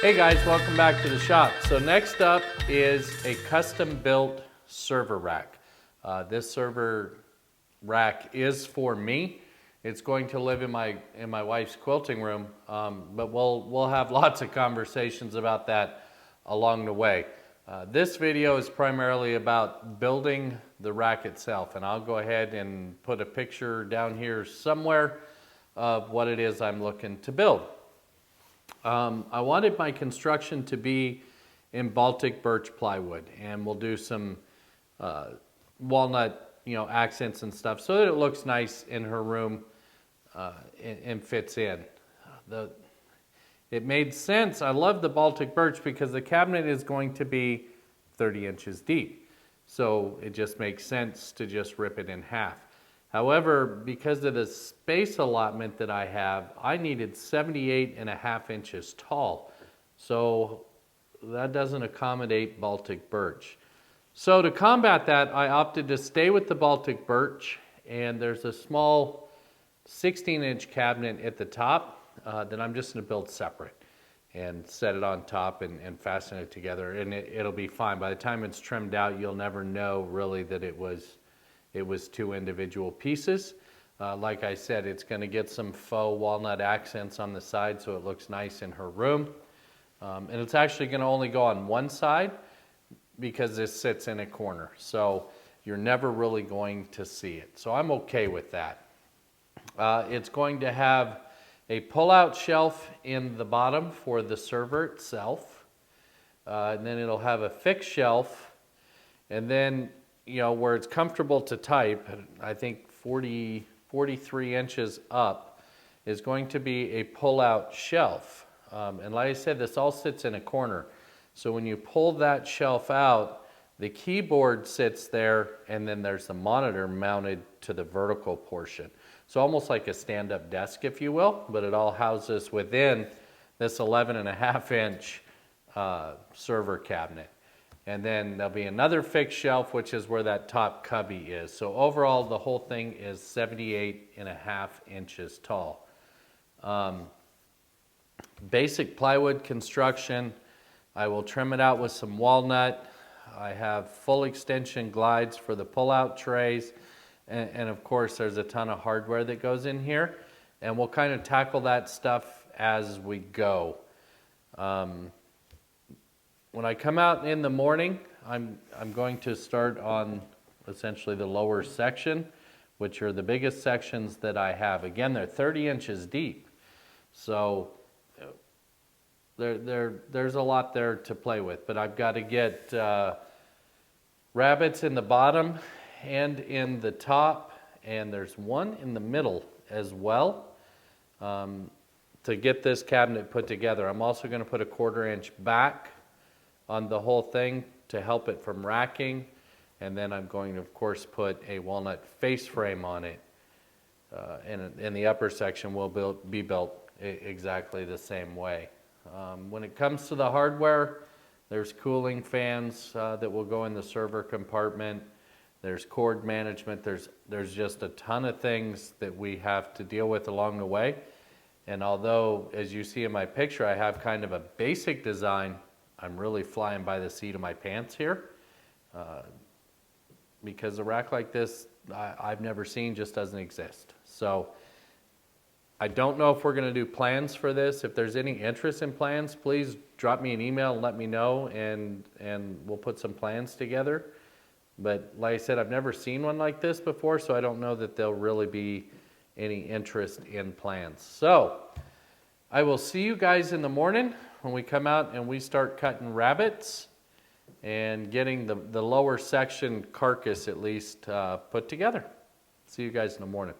Hey guys, welcome back to the shop. So next up is a custom built server rack. This server rack is for me. It's going to live in my wife's quilting room, but we'll have lots of conversations about that along the way. This video is primarily about building the rack itself, and I'll go ahead and put a picture down here somewhere of what it is I'm looking to build. I wanted my construction to be in Baltic birch plywood, and we'll do some walnut, accents and stuff so that it looks nice in her room and fits in. It made sense. I love the Baltic birch because the cabinet is going to be 30 inches deep, so it just makes sense to just rip it in half. However, because of the space allotment that I have, I needed 78.5 inches tall. So that doesn't accommodate Baltic birch. So to combat that, I opted to stay with the Baltic birch, and there's a small 16-inch cabinet at the top that I'm just going to build separate and set it on top and fasten it together, and it'll be fine. By the time it's trimmed out, you'll never know really that it was two individual pieces. Like I said, it's going to get some faux walnut accents on the side so it looks nice in her room. And it's actually going to only go on one side because this sits in a corner. So you're never really going to see it. So I'm okay with that. It's going to have a pull-out shelf in the bottom for the server itself. And then it'll have a fixed shelf. And then where it's comfortable to type, I think 43 inches up, is going to be a pull-out shelf. And like I said, this all sits in a corner. So when you pull that shelf out, the keyboard sits there, and then there's the monitor mounted to the vertical portion. So almost like a stand-up desk, if you will, but it all houses within this 11.5-inch server cabinet. And then there'll be another fixed shelf, which is where that top cubby is. So overall, the whole thing is 78.5 inches tall. Basic plywood construction. I will trim it out with some walnut. I have full extension glides for the pull-out trays. And of course, there's a ton of hardware that goes in here. And we'll kind of tackle that stuff as we go. When I come out in the morning, I'm going to start on essentially the lower section, which are the biggest sections that I have. Again, they're 30 inches deep. So there's a lot there to play with, but I've got to get rabbets in the bottom and in the top, and there's one in the middle as well to get this cabinet put together. I'm also going to put a 1/4 inch back on the whole thing to help it from racking, and then I'm going to of course put a walnut face frame on it, and the upper section will be built exactly the same way. When it comes to the hardware, there's cooling fans that will go in the server compartment. There's cord management. There's just a ton of things that we have to deal with along the way. And although, as you see in my picture, I have kind of a basic design, I'm really flying by the seat of my pants here because a rack like this I've never seen, just doesn't exist. So I don't know if we're going to do plans for this. If there's any interest in plans, please drop me an email and let me know, and we'll put some plans together. But like I said, I've never seen one like this before, so I don't know that there'll really be any interest in plans. So I will see you guys in the morning when we come out and we start cutting rabbets and getting the lower section carcass at least put together. See you guys in the morning.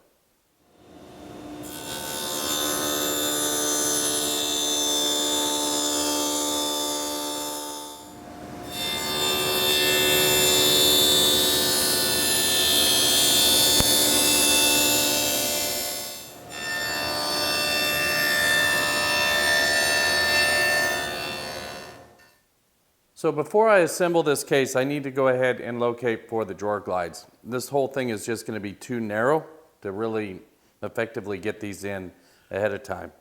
So before I assemble this case, I need to go ahead and locate for the drawer glides. This whole thing is just going to be too narrow to really effectively get these in ahead of time.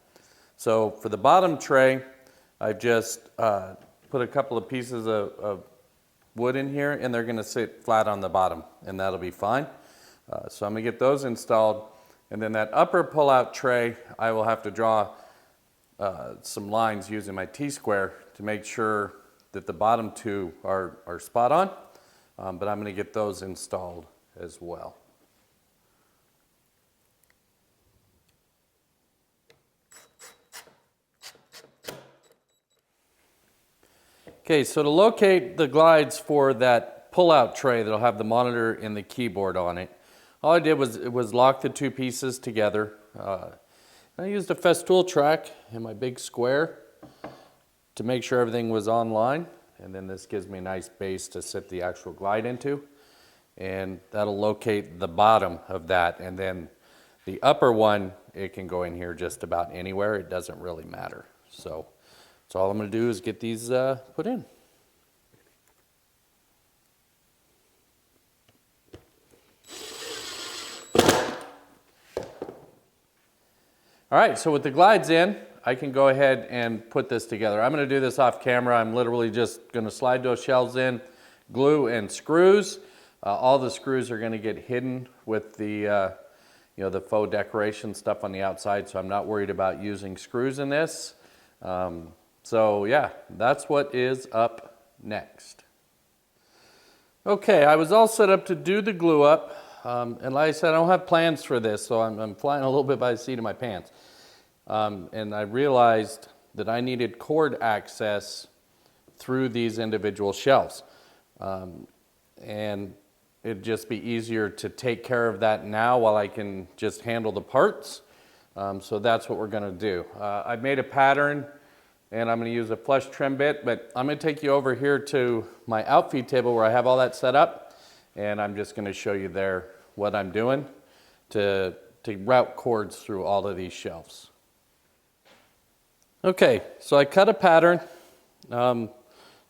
So for the bottom tray, I've just put a couple of pieces of wood in here, and they're going to sit flat on the bottom, and that'll be fine. So I'm going to get those installed, and then that upper pull-out tray, I will have to draw some lines using my T-square to make sure that the bottom two are spot on, but I'm going to get those installed as well. Okay, so to locate the glides for that pull-out tray that'll have the monitor and the keyboard on it, all I did was lock the two pieces together. I used a Festool track in my big square to make sure everything was online, and then this gives me a nice base to sit the actual glide into, and that'll locate the bottom of that, and then the upper one, it can go in here just about anywhere. It doesn't really matter. So all I'm going to do is get these put in. All right, so with the glides in, I can go ahead and put this together. I'm going to do this off camera. I'm literally just going to slide those shelves in, glue and screws. All the screws are going to get hidden with the the faux decoration stuff on the outside, so I'm not worried about using screws in this. So yeah, that's what is up next. Okay, I was all set up to do the glue up, and like I said, I don't have plans for this, so I'm flying a little bit by the seat of my pants. And I realized that I needed cord access through these individual shelves. And it'd just be easier to take care of that now while I can just handle the parts. So that's what we're going to do. I've made a pattern, and I'm going to use a flush trim bit, but I'm going to take you over here to my outfeed table where I have all that set up, and I'm just going to show you there what I'm doing to route cords through all of these shelves. Okay, so I cut a pattern.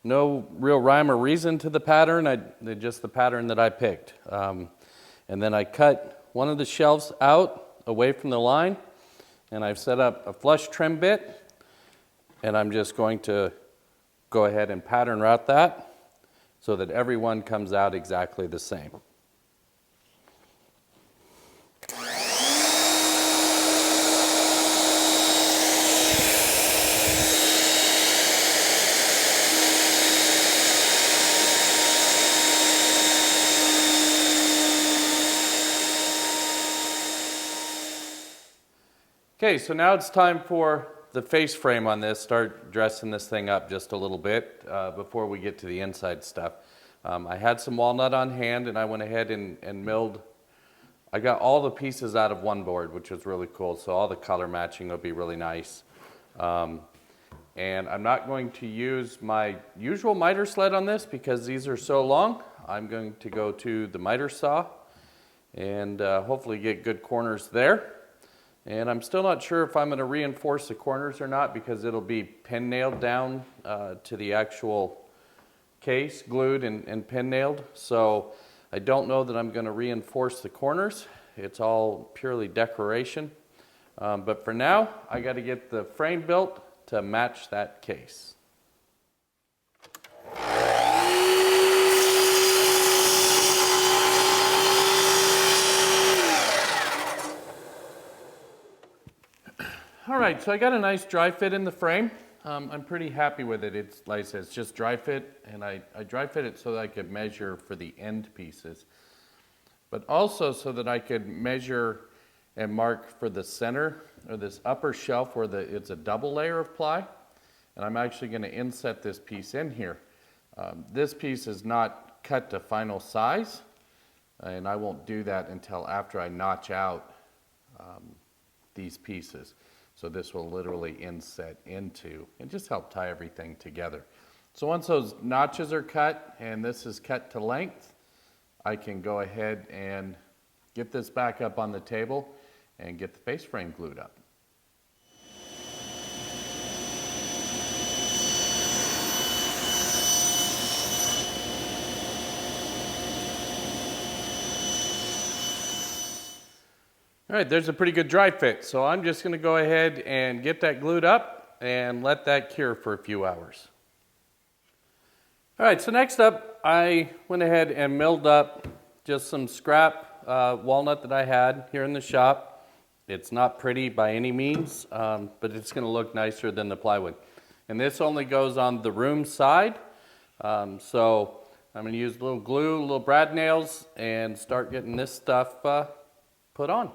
No real rhyme or reason to the pattern, just the pattern that I picked. And then I cut one of the shelves out away from the line, and I've set up a flush trim bit, and I'm just going to go ahead and pattern route that so that every one comes out exactly the same. Okay, so now it's time for the face frame on this. Start dressing this thing up just a little bit before we get to the inside stuff. I had some walnut on hand, and I went ahead and milled. I got all the pieces out of one board, which was really cool, so all the color matching will be really nice. And I'm not going to use my usual miter sled on this because these are so long. I'm going to go to the miter saw and hopefully get good corners there. And I'm still not sure if I'm going to reinforce the corners or not because it'll be pin nailed down to the actual case, glued and pin nailed. So I don't know that I'm going to reinforce the corners. It's all purely decoration. But for now, I got to get the frame built to match that case. All right, so I got a nice dry fit in the frame. I'm pretty happy with it. It's like I said, it's just dry fit, and I dry fit it so that I could measure for the end pieces, but also so that I could measure and mark for the center or this upper shelf where it's a double layer of ply, and I'm actually going to inset this piece in here. This piece is not cut to final size, and I won't do that until after I notch out these pieces. So this will literally inset into and just help tie everything together. So once those notches are cut and this is cut to length, I can go ahead and get this back up on the table and get the face frame glued up. All right, there's a pretty good dry fit. So I'm just going to go ahead and get that glued up, and let that cure for a few hours. All right, so next up, I went ahead and milled up just some scrap walnut that I had here in the shop. It's not pretty by any means, but it's going to look nicer than the plywood. And this only goes on the room side, so I'm going to use a little glue, little brad nails, and start getting this stuff put on.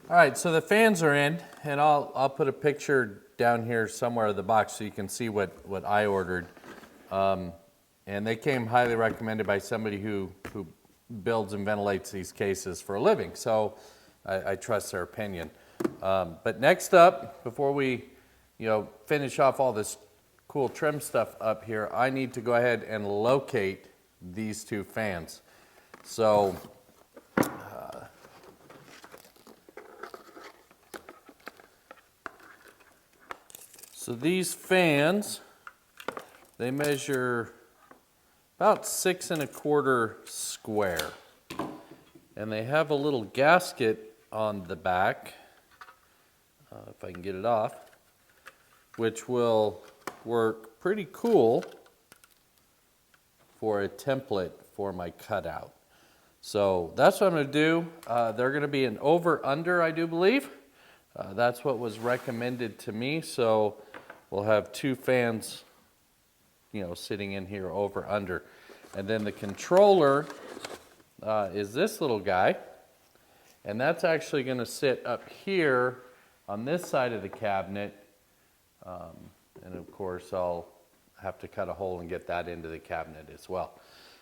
All right, so the fans are in, and I'll put a picture down here somewhere of the box so you can see what I ordered. And they came highly recommended by somebody who builds and ventilates these cases for a living, so I trust their opinion. But next up, before we finish off all this cool trim stuff up here, I need to go ahead and locate these two fans. So these fans, they measure about 6 1/4 square. And they have a little gasket on the back, if I can get it off, which will work pretty cool for a template for my cutout. So that's what I'm going to do. They're going to be an over-under, I do believe. That's what was recommended to me, so we'll have two fans, sitting in here over under. And then the controller is this little guy, and that's actually going to sit up here on this side of the cabinet. And of course, I'll have to cut a hole and get that into the cabinet as well.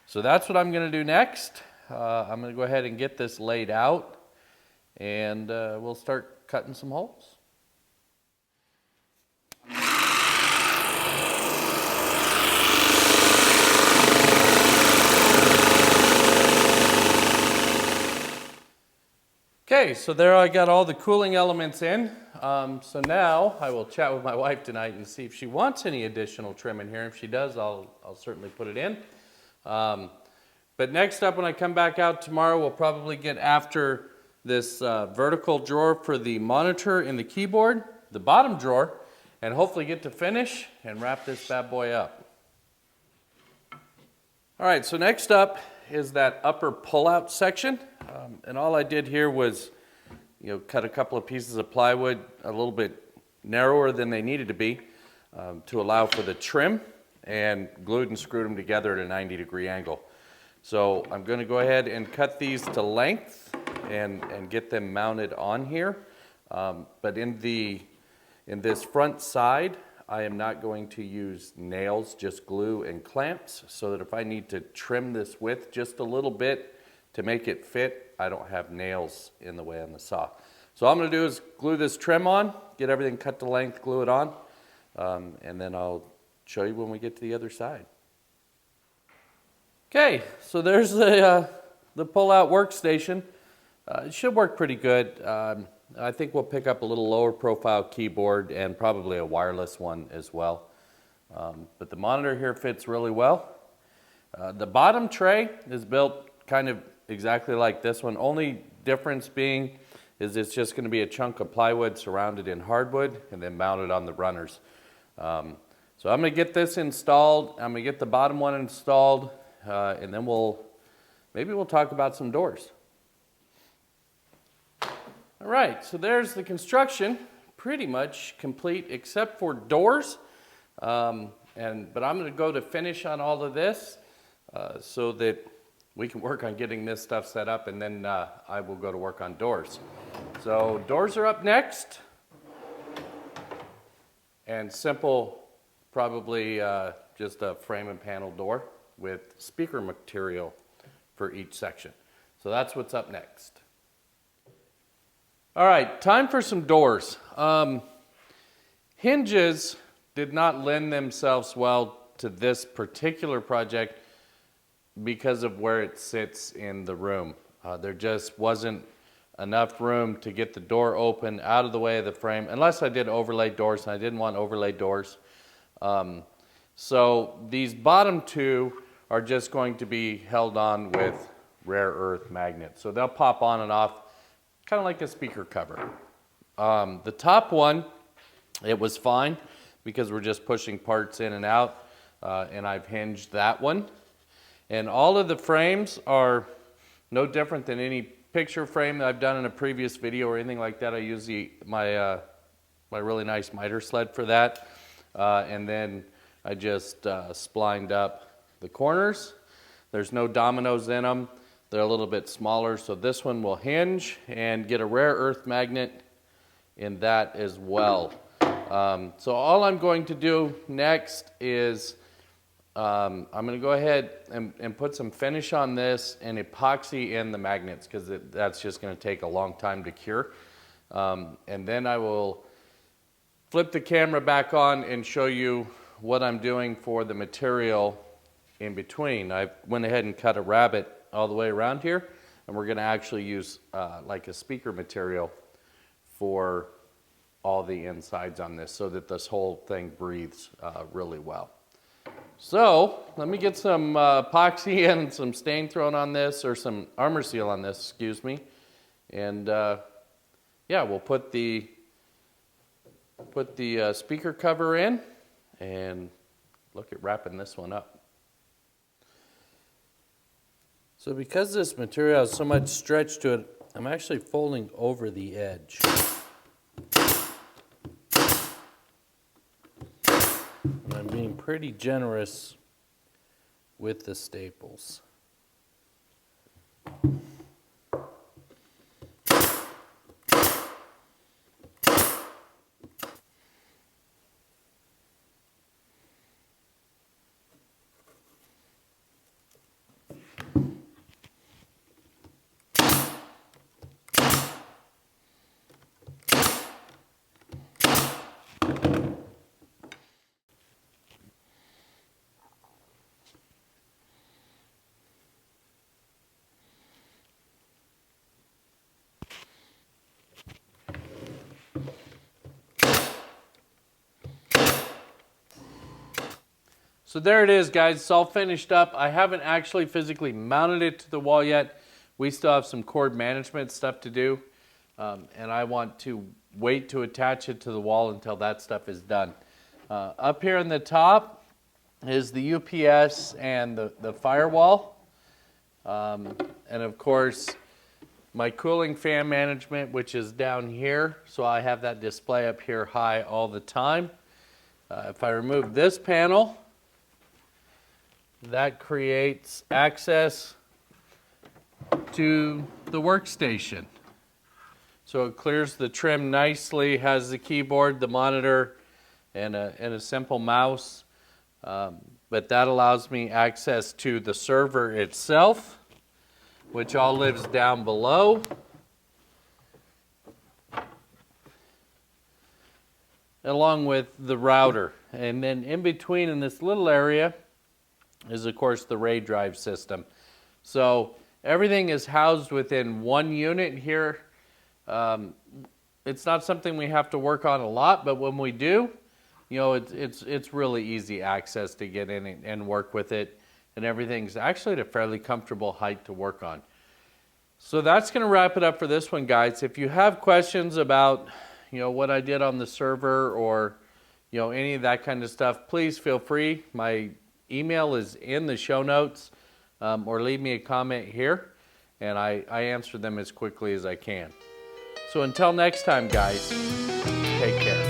So that's what I'm going to do next. I'm going to go ahead and get this laid out, and we'll start cutting some holes. Okay, so there I got all the cooling elements in. So now I will chat with my wife tonight and see if she wants any additional trim in here. If she does, I'll certainly put it in. But next up, when I come back out tomorrow, we'll probably get after this vertical drawer for the monitor and the keyboard, the bottom drawer, and hopefully get to finish and wrap this bad boy up. All right, so next up is that upper pullout section. And all I did here was, cut a couple of pieces of plywood a little bit narrower than they needed to be to allow for the trim, and glued and screwed them together at a 90-degree angle. So I'm going to go ahead and cut these to length and get them mounted on here. But in this front side, I am not going to use nails, just glue and clamps, so that if I need to trim this width just a little bit to make it fit, I don't have nails in the way on the saw. So all I'm going to do is glue this trim on, get everything cut to length, glue it on, and then I'll show you when we get to the other side. Okay, so there's the pull-out workstation. It should work pretty good. I think we'll pick up a little lower profile keyboard and probably a wireless one as well. But the monitor here fits really well. The bottom tray is built kind of exactly like this one. Only difference being is it's just going to be a chunk of plywood surrounded in hardwood and then mounted on the runners. So I'm going to get this installed. I'm going to get the bottom one installed, and then maybe we'll talk about some doors. All right, so there's the construction, pretty much complete except for doors. But I'm going to go to finish on all of this so that we can work on getting this stuff set up, and then I will go to work on doors. So doors are up next, and simple, probably just a frame and panel door with speaker material for each section. So that's what's up next. All right, time for some doors. Hinges did not lend themselves well to this particular project because of where it sits in the room. There just wasn't enough room to get the door open out of the way of the frame, unless I did overlay doors, and I didn't want overlay doors. So these bottom two are just going to be held on with rare earth magnets. So they'll pop on and off, kind of like a speaker cover. The top one, it was fine because we're just pushing parts in and out, and I've hinged that one. And all of the frames are no different than any picture frame that I've done in a previous video or anything like that. I use my really nice miter sled for that. And then I just splined up the corners. There's no dominoes in them. They're a little bit smaller, so this one will hinge and get a rare earth magnet in that as well. So all I'm going to do next is I'm going to go ahead and put some finish on this and epoxy in the magnets, because that's just going to take a long time to cure. And then I will flip the camera back on and show you what I'm doing for the material in between. I went ahead and cut a rabbet all the way around here, and we're going to actually use like a speaker material for all the insides on this, so that this whole thing breathes really well. So let me get some epoxy and some stain thrown on this, or some armor seal on this, excuse me. And yeah, we'll put the speaker cover in and look at wrapping this one up. So because this material has so much stretch to it, I'm actually folding over the edge. And I'm being pretty generous with the staples. So there it is, guys. It's all finished up. I haven't actually physically mounted it to the wall yet. We still have some cord management stuff to do, and I want to wait to attach it to the wall until that stuff is done. Up here in the top is the UPS and the firewall, and of course my cooling fan management, which is down here, so I have that display up here high all the time. If I remove this panel, that creates access to the workstation. So it clears the trim nicely, has the keyboard, the monitor, and a simple mouse. But that allows me access to the server itself, which all lives down below. Along with the router. And then in between, in this little area, is of course the RAID drive system. So everything is housed within one unit here. It's not something we have to work on a lot, but when we do, you know, it's really easy access to get in and work with it, and everything's actually at a fairly comfortable height to work on. So that's going to wrap it up for this one, guys. If you have questions about, you know, what I did on the server, or, you know, any of that kind of stuff, please feel free. My email is in the show notes, or leave me a comment here, and I answer them as quickly as I can. So until next time, guys, take care.